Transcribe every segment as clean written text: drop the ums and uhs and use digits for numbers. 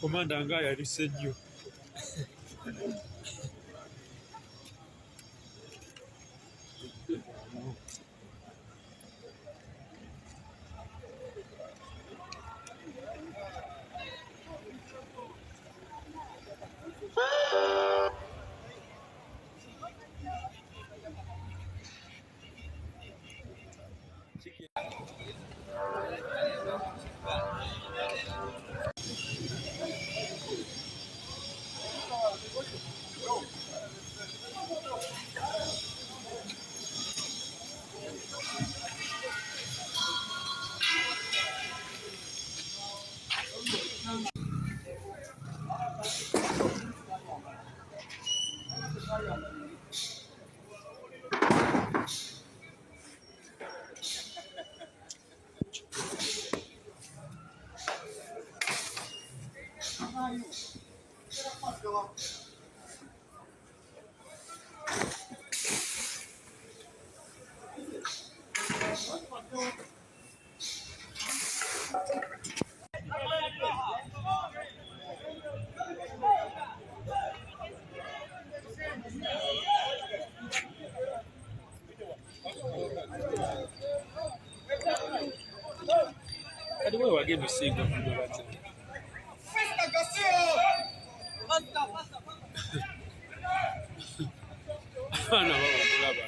Komanda nga yalise nnyo. Kati wewe wageni usiga kujua bati. Ana baba kulaba.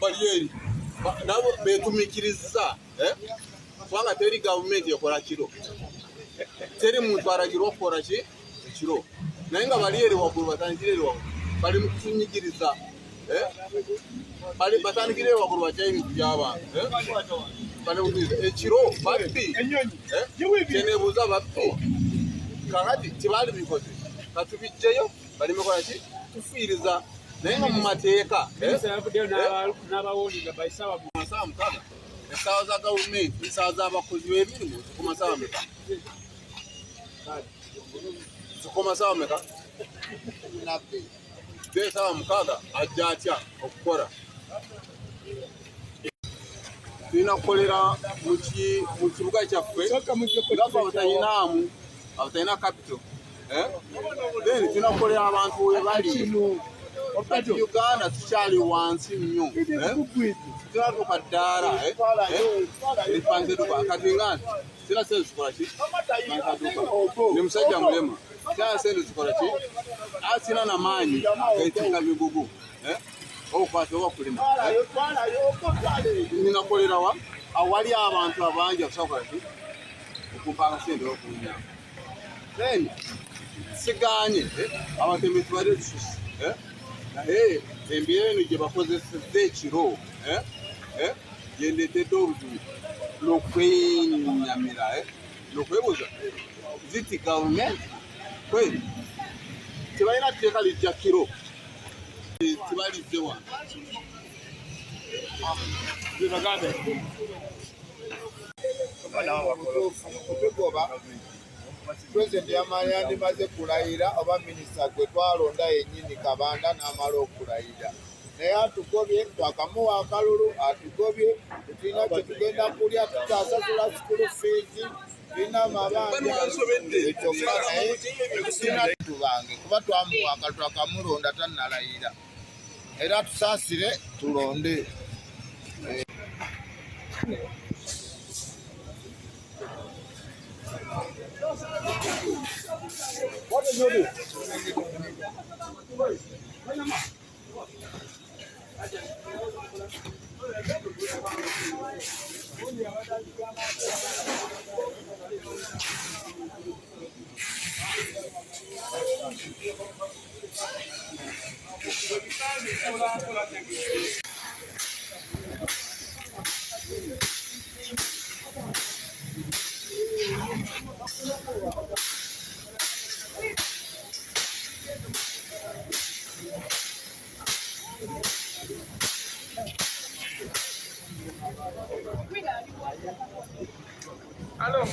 Bariyeri nabo betumikiriza kubanga teri gavumenti ekola kiro teri muntu aragirwa okukora kiro naye nga bariyeri waggulu batandikire waggulu bali mu kutunyigiriza bali batandikire waggulu bakyayo ebintu by'abantu ekiro babbi kyeneebuuza babbi kakati tibali bikoze katubijjeyo balime kola ki tufiiriza naye nga mu mateeka masaawa mukaaga essaawa za gavumenti essaawa z'abakozi b'emirimu zikoma saawa meka zikoma saawa meka essaawa mukaaga ajja atya okukola tulina kukolera mu kibuga kyaffe ngaffe abatalina capital then tulina kukolera abantu we bali Uganda tukyali wansi nnyo tulatuuka ddaala eripanzeduka akatwingana sina sente zikola ki ni musajja mulema sina sente zikola ki asina namaanyi gaitinga migugu okukwata oba kulima ninakolera wa awali abantu abangi akusobola ki okumpanga sente okunyama then siganye abatemi tubadde tususi naye embeera eno gye bakozesezza ekiro gyendeetedde obuzibu lw'okwenyamira lw'okwebuuza ziti gavumenti kweri tebalina tteeka lijja kiro tibalizze wa Pulezidenti yandimaze kulayira oba minisita gwe twalonda yennyini Kabanda n'amala okulayira naye atugobye twakamuwa akalulu atugobye tulina kye tugenda kulya tutasasula sikulu fiizi tulina amabanja ekyokka naye tulina tubange kuba twamuwa akalulu twakamulonda tannalayira era tusaasire tulonde. What did you do? Hello.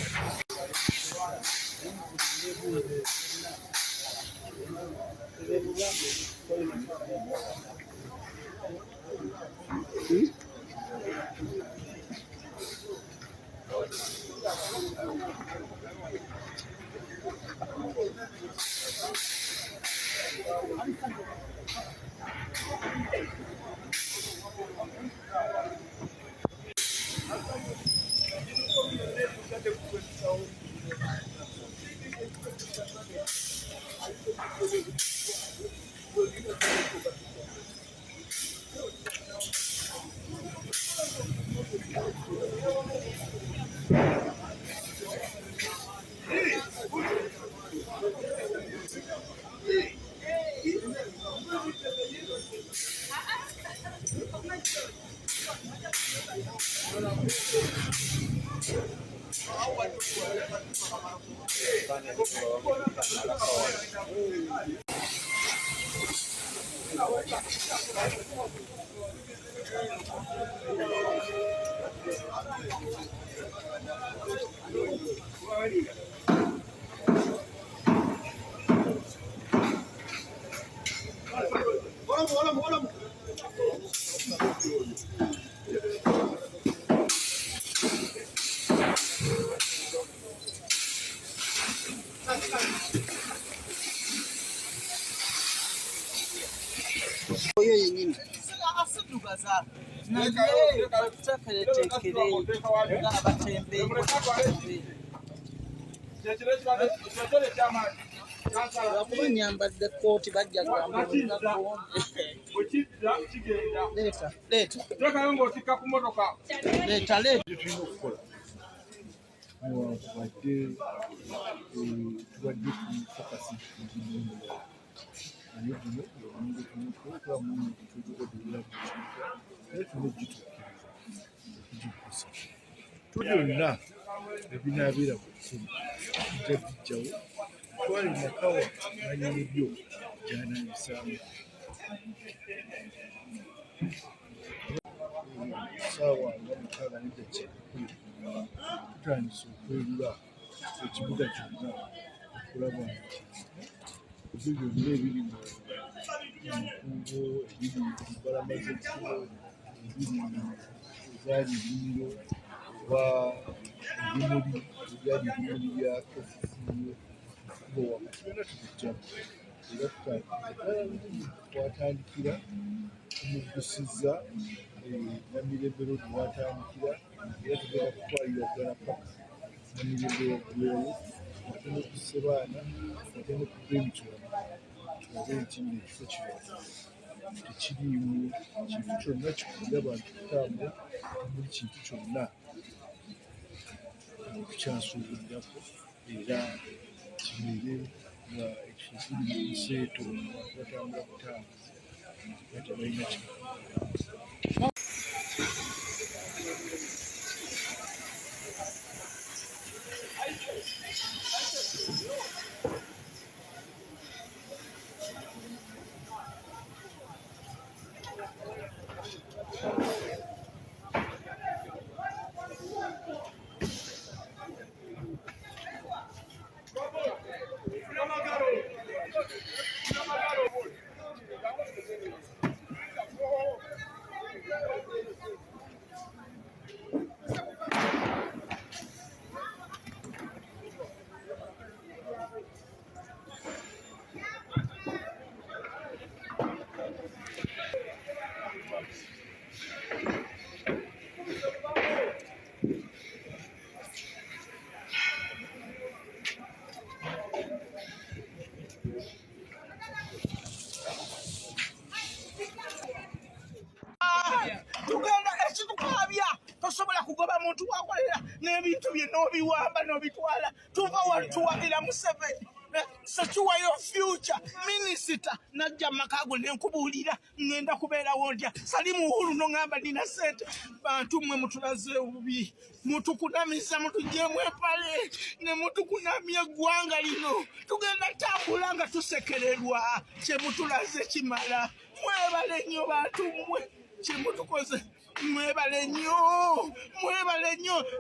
Oyo yenyini asidugaza naye tekeretekere ng'abatembeyi lwakuba nyambadde kooti bajja leeta newankubadde tubadde tufokasi naye guno omuntu tulamu tutukodeera naye tunogituukiriza byonna ebinaabeera ku kkumi tujja bijjawo twali makawa nanyinibyo gyanayisaamu saawa nga mukaaga neddakiika tutandise okwelula ekibuga kyonna okulaba nti ebyo byonna ebiri mu nkuubo ebiri mu mbalama z'ekkubo ebiri ezaali ennimiro oba ebimuli ebyali ebimuli bya KCCA kubo wakati byonna tubijjamu era twatandikira tumugusizza namirembe road watandikira era tugenda kutwalira ddala paka namirembe yagwewo ate nokussa baana ate nokuba emitwalo tulabe nti nno ekifo kino tekiriimu kintu kyonna kikulira abantu kutambula muli kintu kyonna tukyasuubulirako era kibeere nga ekifo kiri mu nseeto abantu batambula butambuzi nga tebalina kino. tosobola kugoba muntu wakolera n'ebintu bye n'obiwamba n'obitwala tuva wali tuwagira Museveni Secure your future Minister najja makago nenkubuulira ngenda kubeerawo ndya Salimu Uhuru n'ongamba nina ssente bantu mmwe mutulaze obubi mutukunamiza mutuggyemu epale ne mutukunamya eggwanga lino tugenda tambula nga tusekererwa kye mutulaze kimala mwebale nnyo bantu mmwe kye mutukoze mwebale nnyo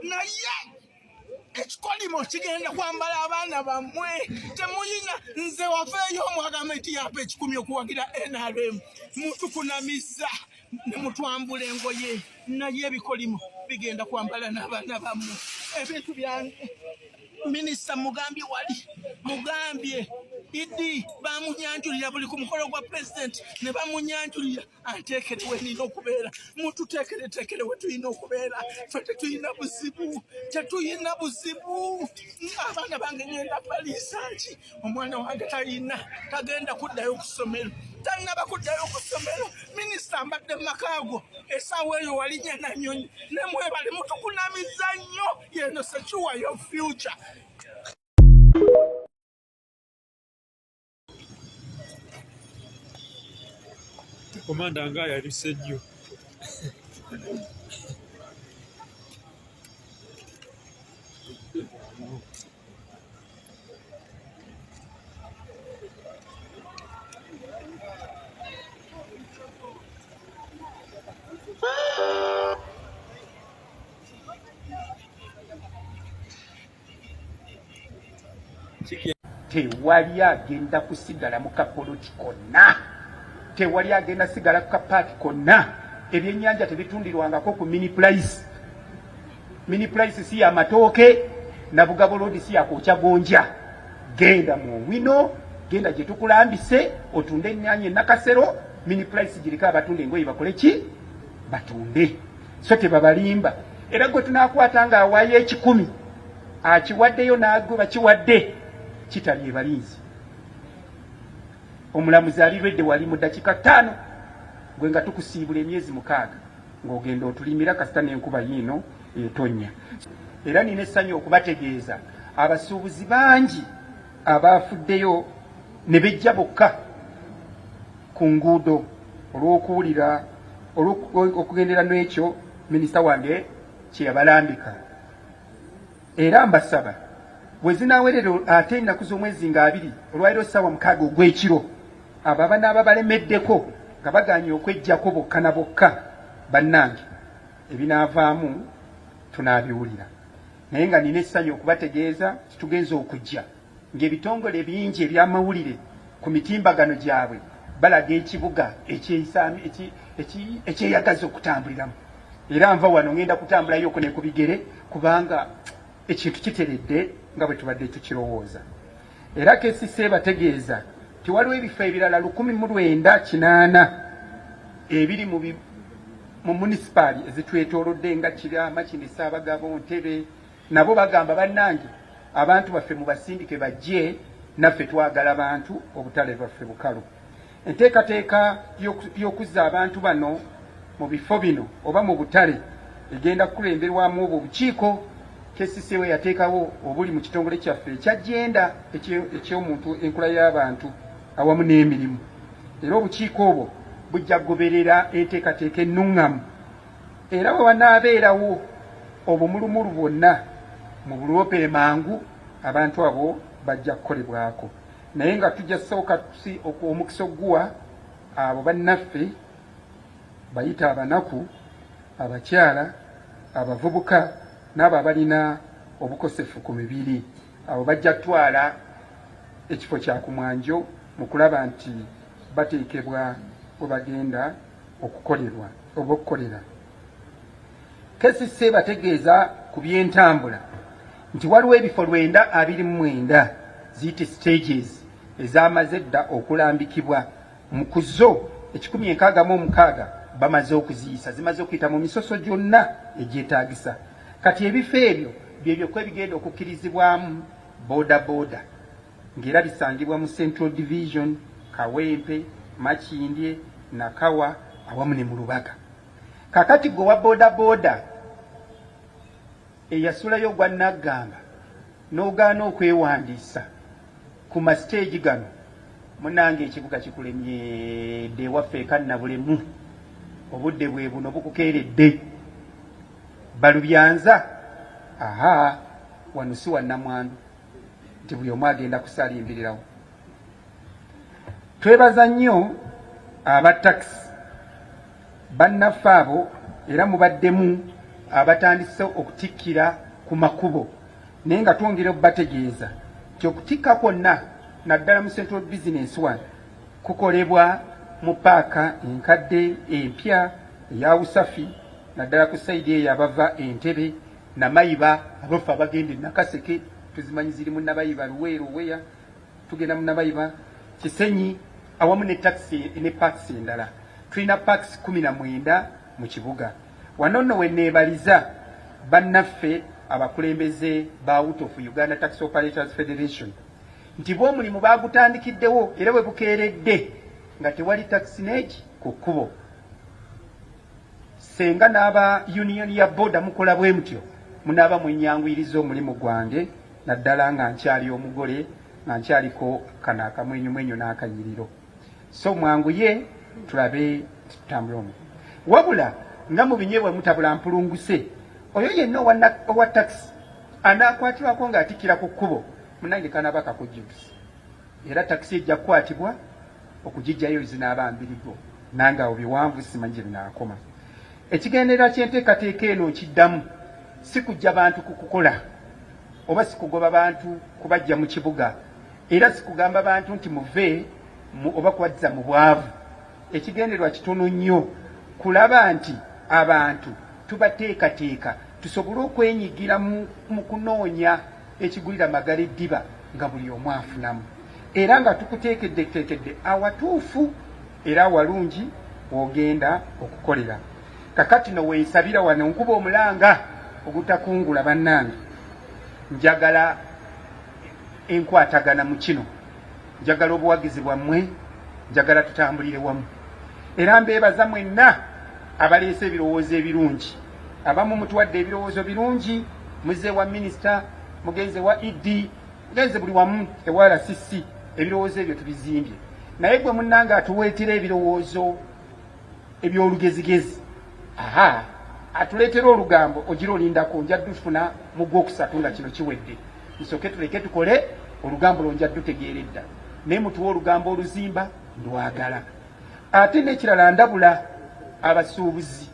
naye ekikolimo kigenda kwambala abaana bammwe temuyina nze wafeeyo omwagamenti yapa ekikumi okuwagira NRM mutukunamiza ne mutwambula engoye naye ebikolimo bigenda kwambala n'abaana bammwe ebintu byange Minisita mugambye Idi bamunyanjulira buli ku mukolo gwa president ne bamunyanjulira anteekere we nina okubeera mututeekereteekere we tulina okubeera fe tetulina buzibu abaana bange ngenda baliisanki omwana wange tagenda kuddayo ku ssomero tanaba kuddayo ku ssomero Minisita mbadde mu makaago essaawa eyo walinya nanyonyi ne mwebale mutukunamiza nnyo yeno Secure your future. Komanda nga yaluse nnyo Tewali agenda kusigala mu kapoloti konna, tewali agenda sigala ku kapaati konna. Ebyennyanja tebitundirwangako ku mini price. Mini price si ya matooke na Bugabo Road si ya kookya gonja. Genda mu wino, genda gye tukulambise otunde ennyaanya Nakasero. Mini price girika abatunde engoye bakole ki? Batunde. So tebabalimba. Era gwe tunaakwata nga awaayo 10 akiwaddeyo n'agwe bakiwadde kitali ebalinzi. Omulamuzi alirwedde wali mu dakika 5 gwe nga tukusiibula emyezi 6 ng'ogenda otulimira kasita n'enkuba yiino etonnya. Era nina essanyu okubategeeza abasuubuzi bangi abaafuddeyo ne bejja bokka ku nguudo olw'okuwulira okugendera n'ekyo minisita wange kye yabalambika. Era mbasaba bwe zinaawerera ate ennaku z'omwezi nga 2 olwaliro ssaawa 6 ogw'ekiro abo abanaaba balemeddeko nga baganye okwejjako bokka na bokka bannange ebinaavaamu tunaabiwulira. Naye nga nina essanyu okubategeeza tugenza okujja ng'ebitongole bingi eby'amawulire ku mitimbagano gyabwe balaga ekibuga ekyeyagaza okutambuliramu. Era nva wano ngenda kutambulayo ne ku bigere kubanga ekintu kiteredde nga bwe tubadde tukirowooza. Era KCCA bategeeza ti waliwo ebifo ebirala 1980 ebiri mu munisipaali ezitwetoolodde nga Kirama, Kinisa, Abagabo, Ntebe. Nabo bagamba bannange abantu baffe mubasindike bajje naffe twagala abantu obutale bwaffe bukalu. Enteekateeka y'okuzza abantu bano mu bifo bino oba mu butale egenda kukulemberwamu obwo obukiiko KCCA we yateekawo obuli mu kitongole kyaffe eky'agenda eky'omuntu enkula y'abantu awamu n'emirimu. Era obukiiko obwo bujja kugoberera enteekateeka ennuŋŋamu. Era bwe wanaabeerawo obumulumulu bwonna mu buloopere mangu abantu abo bajja kukolebwako. Naye nga tujja ssooka omukisa oguwa abo bannaffe bayita abanaku, abakyala, abavubuka n'abo abalina obukosefu ku mibiri. Abo bajja kutwala ekifo kya kumwanjo mu kulaba nti bateekebwa we bagenda okukolerwa oba okukolera. KCCA bategeeza ku by'entambula nti waliwo ebifo 929 ziyite stages ezamaze dda okulambikibwa mu kuzo 166 bamaze okuziyisa, zimaze okuyita mu misoso gyonna egyetaagisa. Kati ebifo ebyo byebyo ebigenda okukkirizibwamu boda ng'era bisangibwa mu Central Division, Kawempe, Makindye, Nakawa awamu ne mu Lubaga. Kakati gwe wa boda eyasulayo gwa Naggamba n'ogaana okwewandiisa ku masiteegi gano, munange ekibuga kikulemyedde ewaffe ekannabulemu, obudde bwe buno bukukeeredde. Balubyanza wano si wa Nnamwandu nti buli omu agenda kusalimbirirawo. Twebaza nnyo aba takisi bannaffe abo, era mubaddemu abatandise okutikkira ku makubo. Naye nga twongera okubategeeza nti okutikka kwonna naddala mu Central Business 1 kukolebwa mu paaka enkadde empya eya Usafi, naddala ku sayidi eyo abava Entebe, Namayiba abaffe abagenda Nakaseke tuzimanyi ziri mu Nabayiba, Luweero, Weya, tugenda mu Nabayiba, Kisenyi awamu ne taxi ne parks endala. Tulina parks 19 mu kibuga. Wano nno we neebaliza bannaffe abakulembeze ba out of Uganda Taxi Operators Federation nti bw'omulimu baagutandikiddewo era bwe bukeeredde nga tewali taxi neegi ku kkubo. Senga n'aba union ya boda mukola bwe mutyo munaaba mwenyanguyiriza omulimu gwange, naddala nga nkyali omugole nga nkyaliko kano akamwenyumwenyu n'akanyiriro. So mwanguye tulabe tutambule omu. Wabula nga mu binyeebwa mutabula mpulunguse oyo yenna owa taxi anaakwatibwako ng'atikkira ku kkubo munange kanaaba kakujjukiza era taxi ejja kukwatibwa okugijjayo zinaaba mbirigo nange awo biwanvu simanyi gye binaakoma. Ekigendererwa ky'enteekateeka eno nkiddamu si kujja bantu ku kukola oba si kugoba bantu kubajja mu kibuga era si kugamba bantu nti muve oba kubaziza mu bwavu. Ekigendererwa kitono nnyo kulaba nti abantu tubateekateeka tusobole okwenyigira mu kunoonya ekigulira magala eddiba nga buli omu afunamu era nga tukuteekeddeteekedde awatuufu era walungi w'ogenda okukolera. Kakati no weesabira wano nkuba omulanga ogutakungula bannange, njagala enkwatagana mu kino, njagala obuwagizi bwammwe, njagala tutambulire wamu era mbeebaza mwenna abaleese ebirowoozo ebirungi. Abamu mutuwadde ebirowoozo birungi, muze wa minisita, mugenze wa ED, mugenze buli wamu ewa RCC, ebirowoozo ebyo tubizimbye. Naye gwe munnanga atuweetera ebirowoozo eby'olugezigezi, atuleetera olugambo ogira olindako nja dufuna mu gwokusatu nga kino kiwedde, nsooke tuleke tukole olugambo lwo nja dutegeera edda, naye mutuwa olugambo oluzimba ndwagala. Ate n'ekirala ndabula abasuubuzi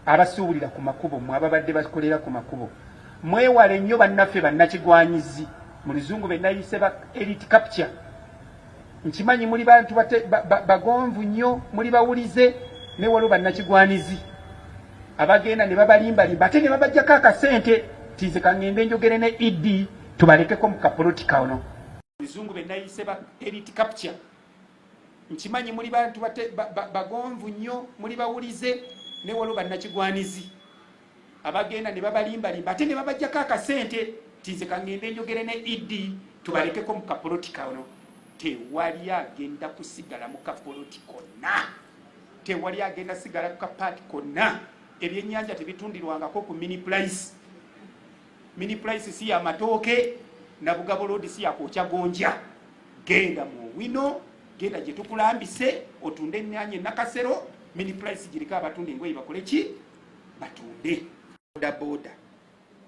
abasuubulira ku makubo, mwe ababadde bakolera ku makubo, mwewale nnyo bannaffe bannakigwanyizi mu luzungu be nayise ba elite capture. Nkimanyi muli bantu bagonvu nnyo, muli bawulize, ne waliwo bannakigwanizi abagenda ne babalimbalimba ate ne babajjako akasente tize kangende njogere ne ED tubalekeko mu kapolitika ono. Luzungu be nayise ba elite capture. Nkimanyi muli bantu bagonvu nnyo, muli bawulize, ne waliwo bannakigwanizi abagenda ne babalimbalimba ate ne babajjako akasente tize kangende njogere ne ED tubalekeko mu kapolitika ono. Tewali agenda kusigala mu kapolitika konna, tewali agenda sigala ku kapaati konna. Ebyennyanja tebitundirwangako ku mini price. Mini price si ya matooke na Bugabo Road si ya kwokya gonja. Genda mu wino, genda gye tukulambise otunde ennyaanya nakasero. Mini price giriko abatunda engoye bakole ki? Batunde. Boda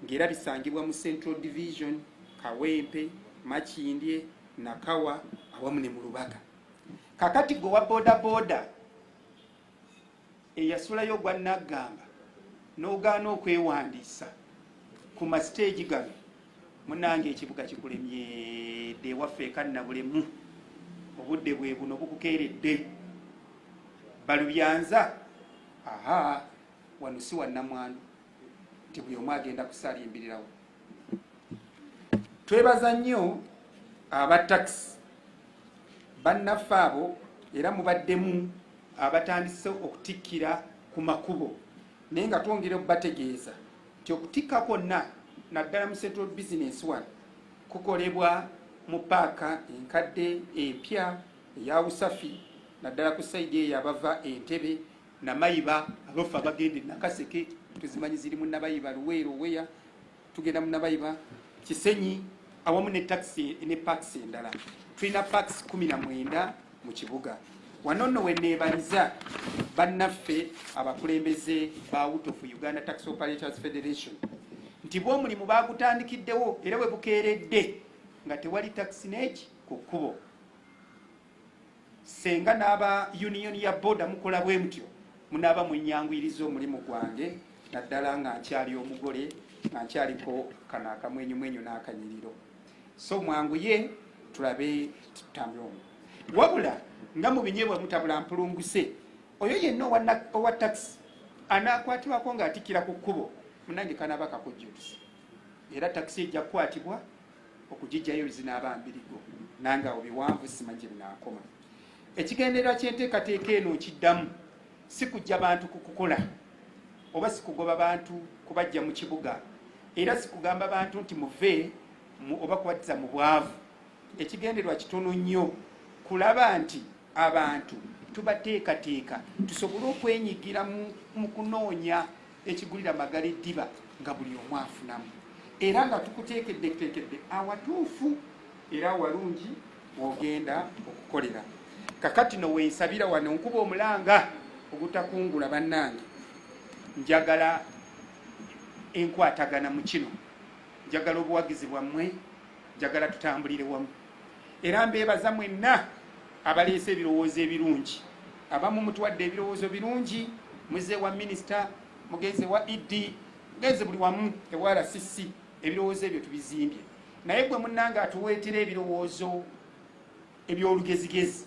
ngera bisangibwa mu Central Division, Kawempe, Makindye, Nakawa awamu ne mu Lubaga. Kakati go wa boda eyasulayo gwa Nagamba n'ogaana okwewandiisa ku masiteegi gano, munange ekibuga kikulemye de waffe kanna bulemu obudde bwe buno bukukeeredde balubyanza. Wano si wannamwandu nti buli omu agenda kusalimbirirawo. Twebaza nnyo abataxi bannaffe abo era mubaddemu abatandise okutikkira ku makubo, naye nga twongere okubategeeza nti okutikka kwonna naddala mu Central Business One kukolebwa mu paaka enkadde empya eya Busafi, naddala ku sayidi eyo abava Entebbe Namayiba, abaffe abagende Nakaseke tuzimanyi ziri mu Nabayiba, Luweero, Weya, tugenda mu Nabayiba, Kisenyi awamu ne taxi ne parks endala. Tulina parks 19 mu kibuga. Wano nno we neebaliza bannaffe abakulembeze ba out of Uganda Tax Operators Federation nti bw'omulimu baagutandikiddewo era bwe bukeeredde nga tewali taxi neeki ku kkubo. Senga n'aba union ya boda mukola bwe mutyo munaaba mwenyanguyiriza omulimu gwange naddala nga nkyali omugole nga nkyaliko kano akamwenyumwenyu n'akanyiriro. So mwanguye tulabe tutambule omwo. Wabula nga mu binyeebwa mutabula mpulunguse oyo yenna owa taxi anaakwatibwako ng'atikkira ku kkubo munange kanaaba kakujjukiza era taxi ejja kukwatibwa okugijjayo zinaaba mbirigo nange awo biwanvu simanyi gye binaakoma. Ekigendererwa ky'enteekateeka eno nkiddamu si kujja bantu ku kukola oba si kugoba bantu kubajja mu kibuga era si kugamba bantu nti muve oba kubatiza mu bwavu. Ekigendererwa kitono nnyo kulaba nti abantu tubateekateeka tusobole okwenyigira mu kunoonya ekigulira magala eddiba nga buli omu afunamu era nga tukuteekeddeteekedde awatuufu era walungi w'ogenda okukolera. Kakati no weesabira wano nkuba omulanga ogutakungula bannange, njagala enkwatagana mu kino, njagala obuwagizi bwammwe, njagala tutambulire wamu. Era mbeebaza mwenna abaleese ebirowoozo ebirungi. Abamu mutuwadde ebirowoozo birungi, muze wa minisita, mugenze wa ED, mugenze buli wamu ewa RCC, ebirowoozo ebyo tubizimbye. Naye gwe munnanga atuweetera ebirowoozo eby'olugezigezi,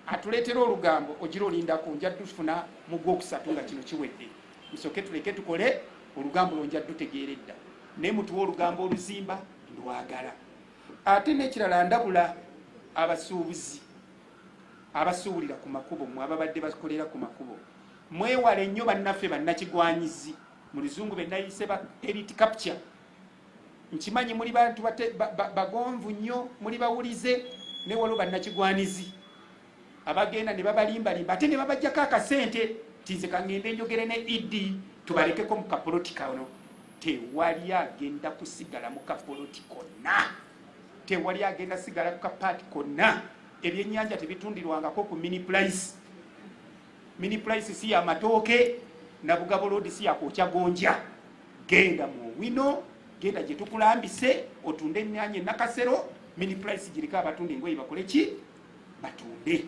atuleetera olugambo ogira olindako, nja tufuna mu gwokusatu nga kino kiwedde. Musooke tuleke tukole olugambo lwo nja tutegeera edda. Naye mutuwa olugambo oluzimba ndwagala. Ate n'ekirala ndabula abasuubuzi abasuubulira ku makubo, mmwe ababadde bakolera ku makubo, mwewale nnyo bannaffe bannakigwanyizi, mu luzungu be nayise ba elite capture. Nkimanyi muli bantu bagonvu nnyo, muli bawulize, ne waliwo bannakigwanizi abagenda ne babalimbalimba ate ne babajjako akasente tinze kangende njogere ne ED tubalekeko mu kapolotika ono. Tewali agenda kusigala mu kapoloti konna, tewali agenda sigala ku kapaati konna. Ebyennyanja tebitundirwangako ku mini price. Mini price si ya matooke na Bugabo Road si ya kwokya gonja. Genda mu wino, genda gye tukulambise otunde ennyaanya e Nakasero. Mini price girika abatunde engoye bakole ki? Batunde.